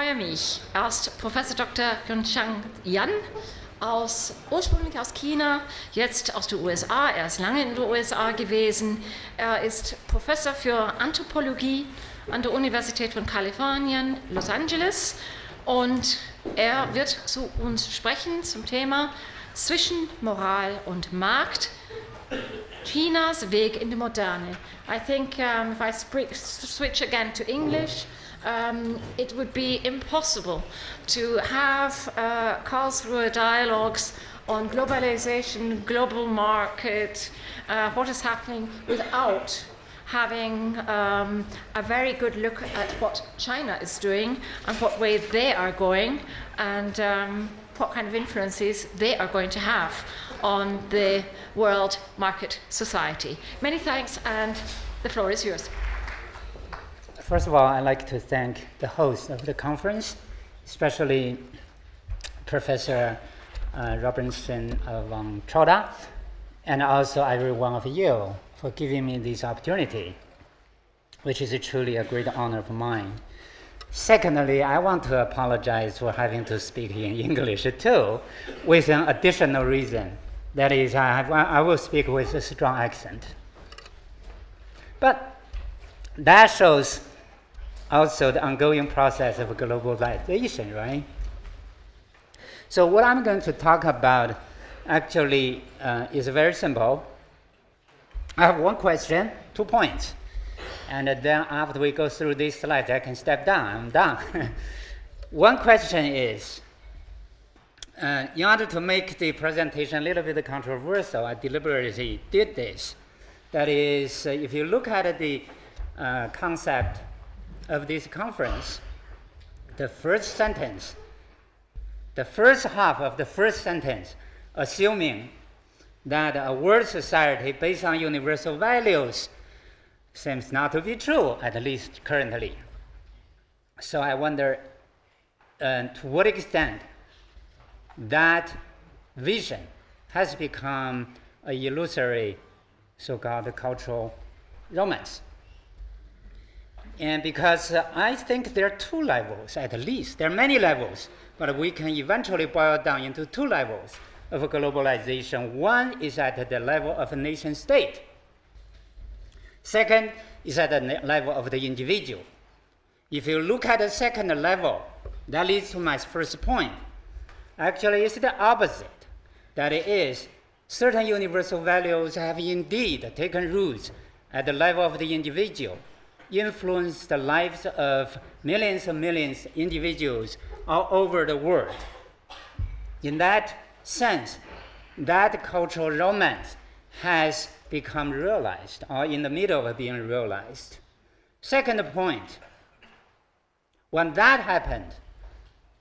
freue mich. Er ist Professor Dr. Yunxiang Yan, ursprünglich aus China, jetzt aus den USA. Er ist lange in den USA gewesen. Er ist Professor für Anthropologie an der Universität von Kalifornien, Los Angeles. Und er wird zu uns sprechen zum Thema zwischen Moral und Markt, Chinas Weg in die Moderne. I think if I switch again to English, it would be impossible to have Karlsruher dialogues on globalization, global market, what is happening, without having a very good look at what China is doing and what way they are going, and what kind of influences they are going to have on the world market society. Many thanks, and the floor is yours. First of all, I'd like to thank the host of the conference, especially Professor Robinson von Choda, and also every one of you for giving me this opportunity, which is truly a great honor of mine. Secondly, I want to apologize for having to speak in English too, with an additional reason. That is, I will speak with a strong accent. But that shows also the ongoing process of globalization, right? So what I'm going to talk about actually is very simple. I have one question, 2 points. And then after we go through these slides, I can step down. I'm done. One question is, in order to make the presentation a little bit controversial, I deliberately did this. That is, if you look at the concept of this conference, the first sentence, the first half of the first sentence, assuming that a world society based on universal values seems not to be true, at least currently. So I wonder to what extent that vision has become a illusory so-called cultural romance. And because I think there are 2 levels, at least. There are many levels, but we can eventually boil down into 2 levels of globalization. One is at the level of a nation state. Second is at the level of the individual. If you look at the second level, that leads to my first point. Actually, it's the opposite. That is, certain universal values have indeed taken roots at the level of the individual, influenced the lives of millions and millions of individuals all over the world. In that sense, that cultural romance has become realized, or in the middle of being realized. Second point, when that happened,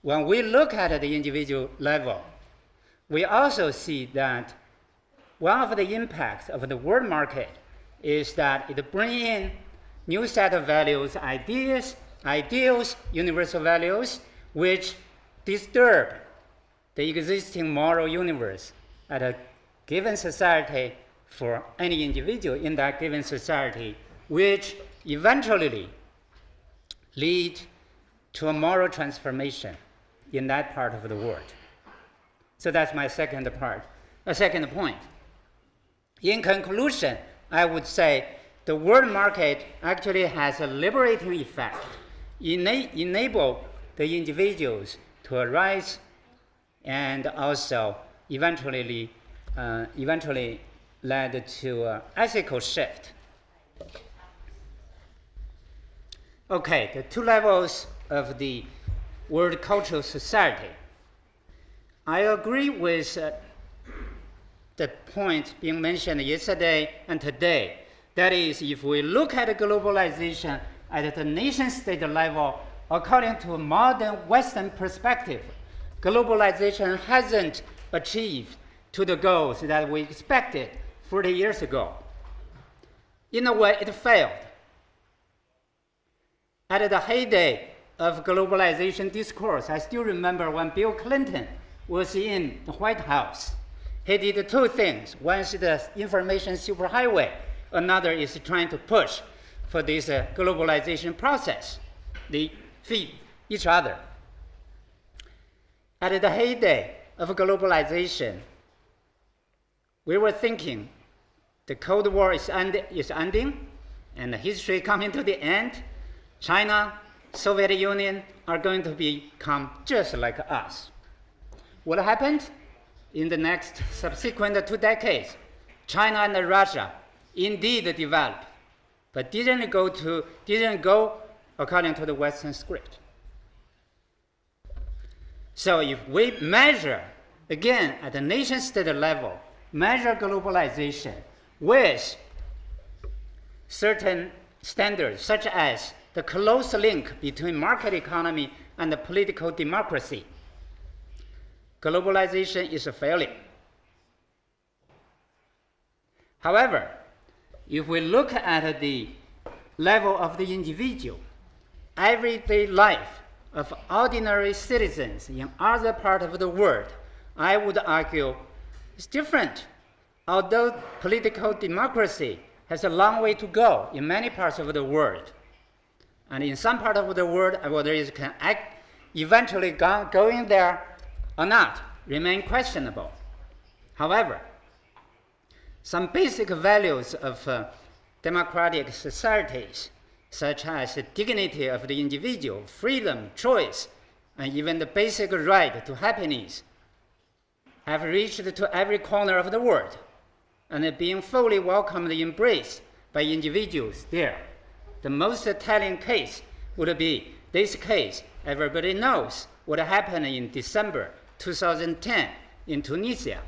when we look at the individual level, we also see that one of the impacts of the world market is that it brings in new set of values, ideals, universal values, which disturb the existing moral universe at a given society for any individual in that given society, which eventually lead to a moral transformation in that part of the world. So that's my second point. In conclusion, I would say the world market actually has a liberating effect, enable the individuals to arise, and also eventually led to an ethical shift. Okay, the 2 levels of the world cultural society. I agree with the point being mentioned yesterday and today. That is, if we look at globalization at the nation-state level, according to a modern Western perspective, globalization hasn't achieved to the goals that we expected 40 years ago. In a way, it failed. At the heyday of globalization discourse, I still remember when Bill Clinton was in the White House. He did 2 things. One is the information superhighway. Another is trying to push for this globalization process. They feed each other. at the heyday of globalization, we were thinking the Cold War is ending, and history coming to the end. China, Soviet Union are going to become just like us. What happened? In the next subsequent 2 decades, China and Russia indeed developed, but didn't go according to the Western script. So if we measure, again, at the nation-state level, measure globalization with certain standards, such as the close link between market economy and the political democracy, globalization is a failure. However, if we look at the level of the individual, everyday life of ordinary citizens in other parts of the world, I would argue is different. Although political democracy has a long way to go in many parts of the world, and in some part of the world, whether it can eventually going there or not remain questionable. However, some basic values of democratic societies, such as the dignity of the individual, freedom, choice, and even the basic right to happiness, have reached to every corner of the world and are being fully welcomed and embraced by individuals there. The most telling case would be this case. Everybody knows what happened in December 2010 in Tunisia,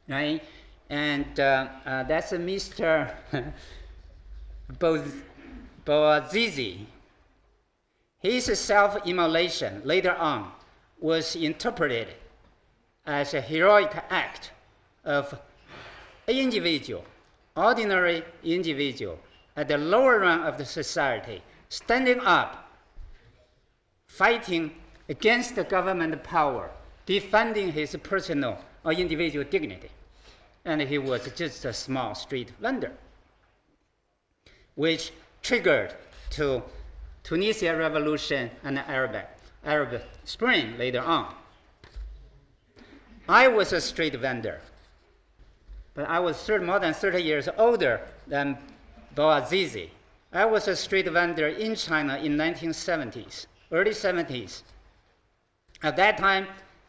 right? And that's Mr. Bouazizi. His self-immolation later on was interpreted as a heroic act of an individual, ordinary individual, at the lower rung of the society, standing up, fighting against the government power, defending his personal or individual dignity. And he was just a small street vendor, which triggered to Tunisia Revolution and the Arab Spring later on. I was a street vendor, but I was more than 30 years older than Bouazizi. I was a street vendor in China in 1970s, early 70s. At that time,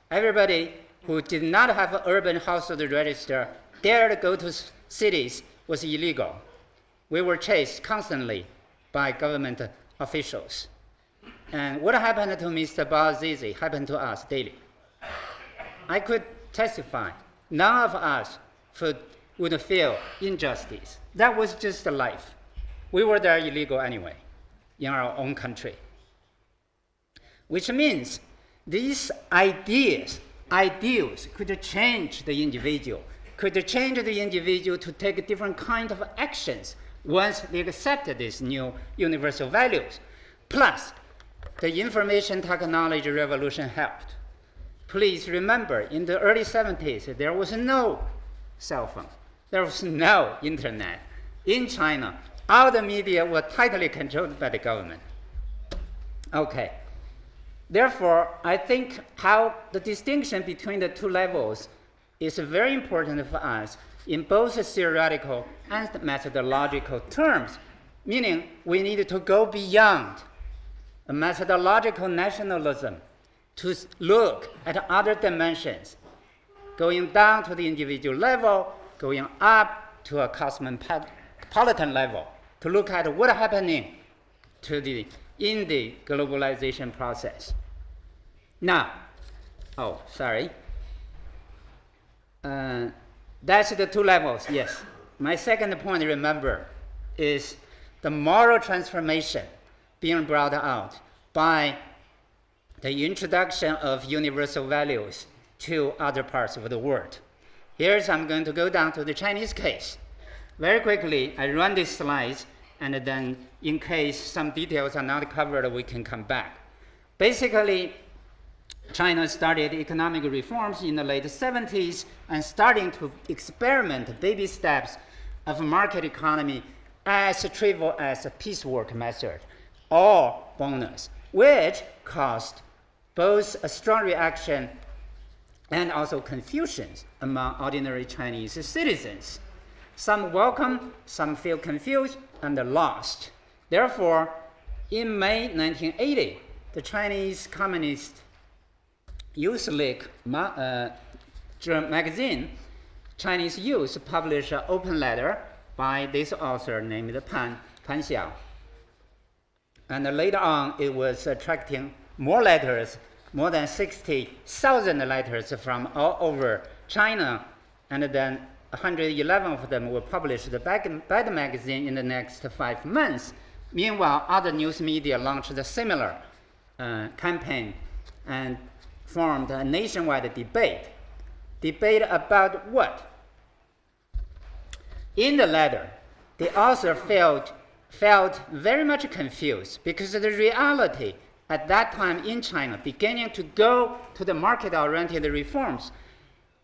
everybody who did not have an urban household register dared to go to cities was illegal. We were chased constantly by government officials. And what happened to Mr. Bouazizi happened to us daily. I could testify, none of us would feel injustice. That was just life. We were there illegal anyway, in our own country. Which means these ideals could change the individual, could change the individual to take different kind of actions once they accept these new universal values. Plus, the information technology revolution helped. Please remember, in the early 70s, there was no cell phone. There was no internet. In China, all the media were tightly controlled by the government. Okay. Therefore, I think how the distinction between the two levels is very important for us in both theoretical and methodological terms, meaning we need to go beyond a methodological nationalism to look at other dimensions, going down to the individual level, going up to a cosmopolitan level, to look at what's happening in the globalization process. Now, that's the two levels, yes. My second point, remember, is the moral transformation being brought out by the introduction of universal values to other parts of the world. Here's, I'm going to go down to the Chinese case. Very quickly, I run these slides, and then in case some details are not covered, we can come back. Basically, China started economic reforms in the late 70s and starting to experiment baby steps of market economy as trivial as a piecework method or bonus, which caused both a strong reaction and also confusion among ordinary Chinese citizens. Some welcome, some feel confused and lost. Therefore, in May 1980, the Chinese Communist Youth League magazine, Chinese Youth, published an open letter by this author named Pan Xiao. And later on, it was attracting more letters, more than 60,000 letters from all over China, and then 111 of them were published by the magazine in the next 5 months. Meanwhile, other news media launched a similar campaign and formed a nationwide debate. Debate about what? In the letter, the author felt very much confused because the reality at that time in China, beginning to go to the market-oriented reforms,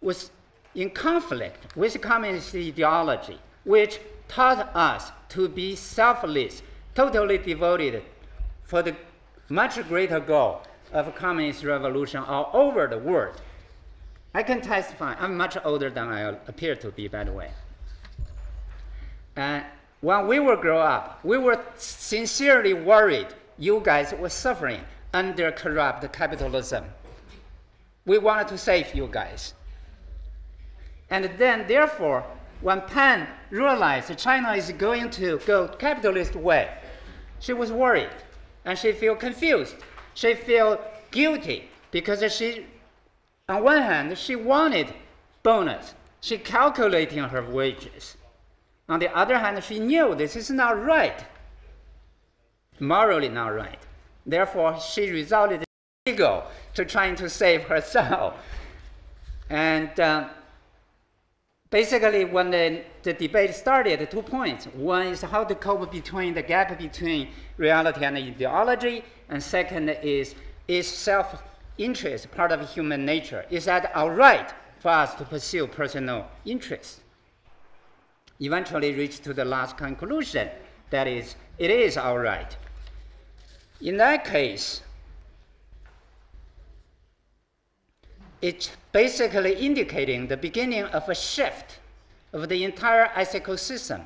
was in conflict with communist ideology, which taught us to be selfless, totally devoted for the much greater goal of communist revolution all over the world. I can testify, I'm much older than I appear to be, by the way. When we were growing up, we were sincerely worried you guys were suffering under corrupt capitalism. We wanted to save you guys. And then, therefore, when Pan realized China is going to go capitalist way, she was worried, and she felt confused. She felt guilty because she, on one hand, she wanted bonus. She calculating her wages. On the other hand, she knew this is not right, morally not right. Therefore, she resorted to ego to trying to save herself. And basically, when the debate started, 2 points. One is how to cope between the gap between reality and ideology, and second is self-interest part of human nature? Is that all right for us to pursue personal interests? Eventually reached to the last conclusion, that is, it is all right. In that case, it's basically indicating the beginning of a shift of the entire ethical system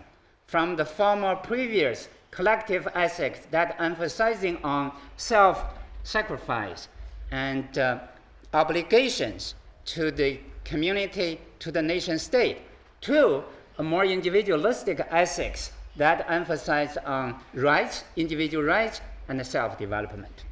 from the former previous collective ethics that emphasizing on self-sacrifice and obligations to the community, to the nation state, to a more individualistic ethics that emphasize on rights, individual rights, and self-development.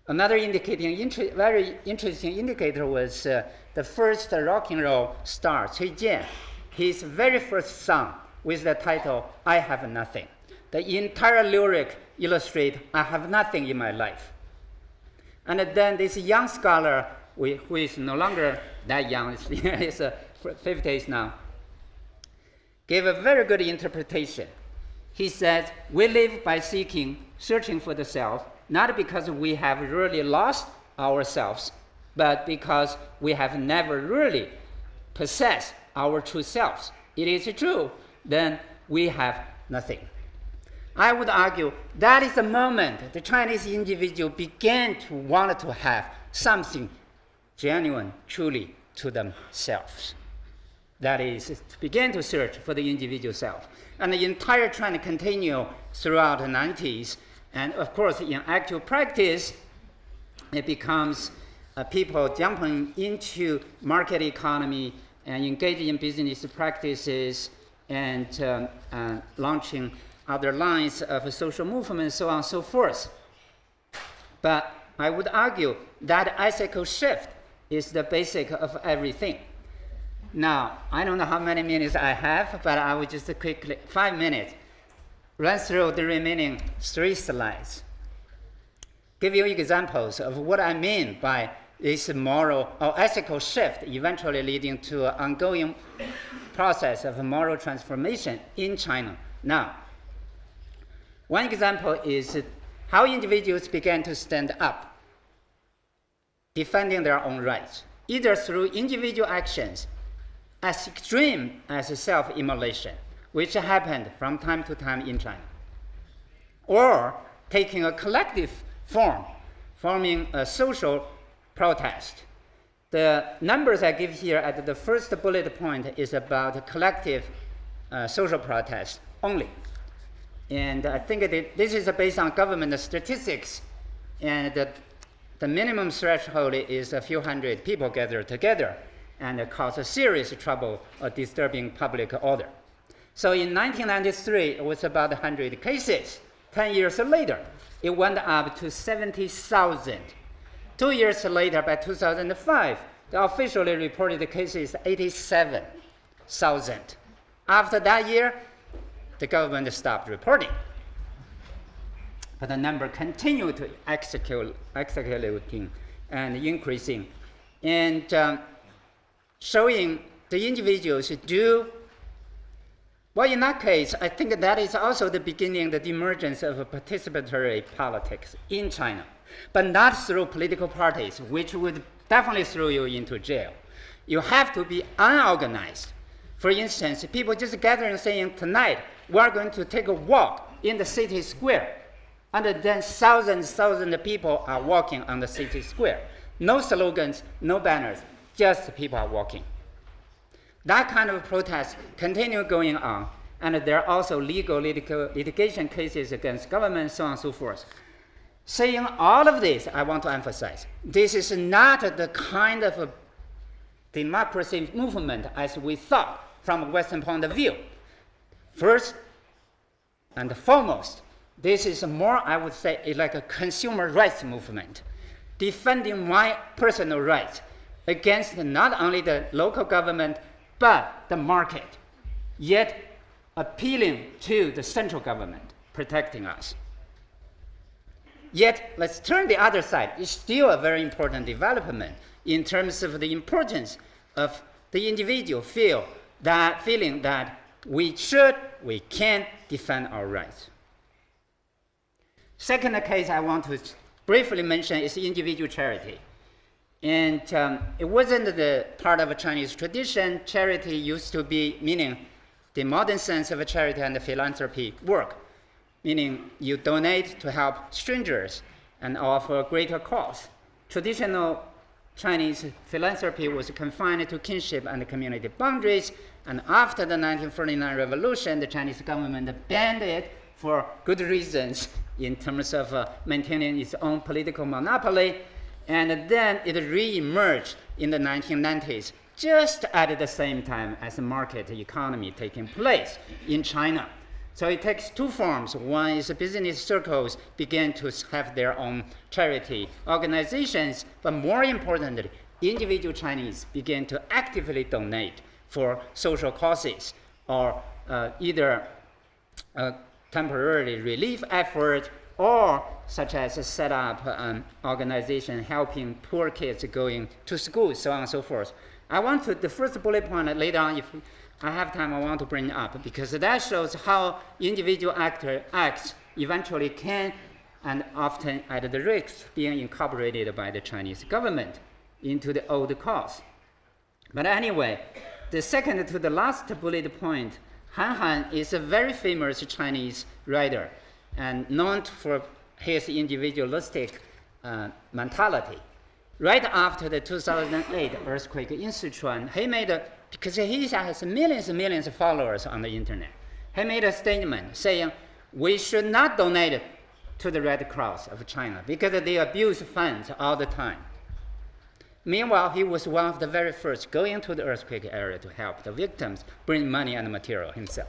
Another very interesting indicator was the first rock and roll star, Cui Jian, his very first song with the title, I Have Nothing. The entire lyric illustrates, I have nothing in my life. And then this young scholar, who is no longer that young, is 50s now, gave a very good interpretation. He said, we live by searching for the self, not because we have really lost ourselves, but because we have never really possessed our true selves. It is true, then we have nothing. I would argue that is the moment the Chinese individual began to want to have something genuine, truly to themselves. That is, to begin to search for the individual self. And the entire trend continued throughout the 90s. And of course, in actual practice, it becomes people jumping into market economy and engaging in business practices and launching other lines of social movement, so on and so forth. But I would argue that ethical shift is the basic of everything. Now, I don't know how many minutes I have, but I will just quickly, 5 minutes, run through the remaining 3 slides. Give you examples of what I mean by this moral or ethical shift, eventually leading to an ongoing process of moral transformation in China. Now, one example is how individuals began to stand up, defending their own rights, either through individual actions as extreme as self-immolation, which happened from time to time in China, or taking a collective form forming a social protest. The numbers I give here at the first bullet point is about collective social protest only. And I think this is based on government statistics, and the minimum threshold is a few hundred people gathered together and cause a serious trouble or disturbing public order. So in 1993, it was about 100 cases. 10 years later, it went up to 70,000. 2 years later, by 2005, the officially reported cases 87,000. After that year, the government stopped reporting. But the number continued to accelerating and increasing, and showing the individuals do. Well, in that case, I think that is also the beginning, the emergence of participatory politics in China, but not through political parties, which would definitely throw you into jail. You have to be unorganized. For instance, people just gathering saying, tonight, we're going to take a walk in the city square. And then thousands of people are walking on the city square. No slogans, no banners, just people are walking. That kind of protest continue going on, and there are also legal litigation cases against government, so on and so forth. Saying all of this, I want to emphasize, this is not the kind of a democracy movement as we thought from a Western point of view. First and foremost, this is more, I would say, like a consumer rights movement, defending my personal rights against not only the local government, but the market, yet appealing to the central government, protecting us. Yet, let's turn the other side. It's still a very important development in terms of the importance of the individual feeling that we can defend our rights. Second case I want to briefly mention is individual charity. And it wasn't the part of a Chinese tradition. Charity used to be, meaning the modern sense of a charity and philanthropy work, meaning you donate to help strangers and offer a greater cause. Traditional Chinese philanthropy was confined to kinship and community boundaries, and after the 1949 revolution, the Chinese government banned it for good reasons in terms of maintaining its own political monopoly. And then it re-emerged in the 1990s, just at the same time as the market economy taking place in China. So it takes two forms. One is business circles began to have their own charity organizations, but more importantly, individual Chinese began to actively donate for social causes, or either temporary relief effort, or such as set up an organization helping poor kids going to school, so on and so forth. I want to, the first bullet point later on, if I have time, I want to bring up, because that shows how individual acts eventually can, and often at the risk, being incorporated by the Chinese government into the old cause. But anyway, the second to the last bullet point, Han is a very famous Chinese writer and known for his individualistic mentality. Right after the 2008 earthquake in Sichuan, he made because he has millions and millions of followers on the internet, he made a statement saying, we should not donate to the Red Cross of China because they abuse funds all the time. Meanwhile, he was one of the very first going to the earthquake area to help the victims, bring money and material himself.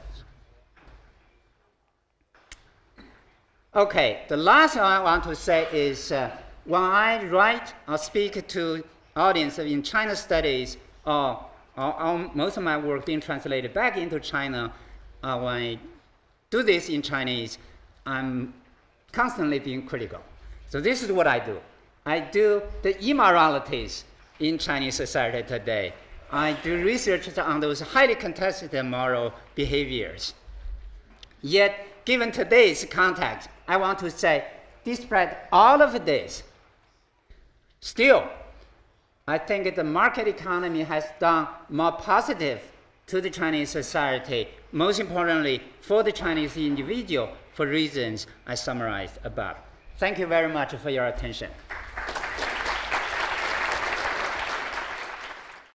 Okay, the last one I want to say is when I write or speak to audience in China studies, or most of my work being translated back into China, when I do this in Chinese, I'm constantly being critical. So this is what I do. I do the immoralities in Chinese society today. I do research on those highly contested moral behaviors. Yet, given today's context, I want to say, despite all of this, still, I think the market economy has done more positive to the Chinese society, most importantly, for the Chinese individual, for reasons I summarized above. Thank you very much for your attention.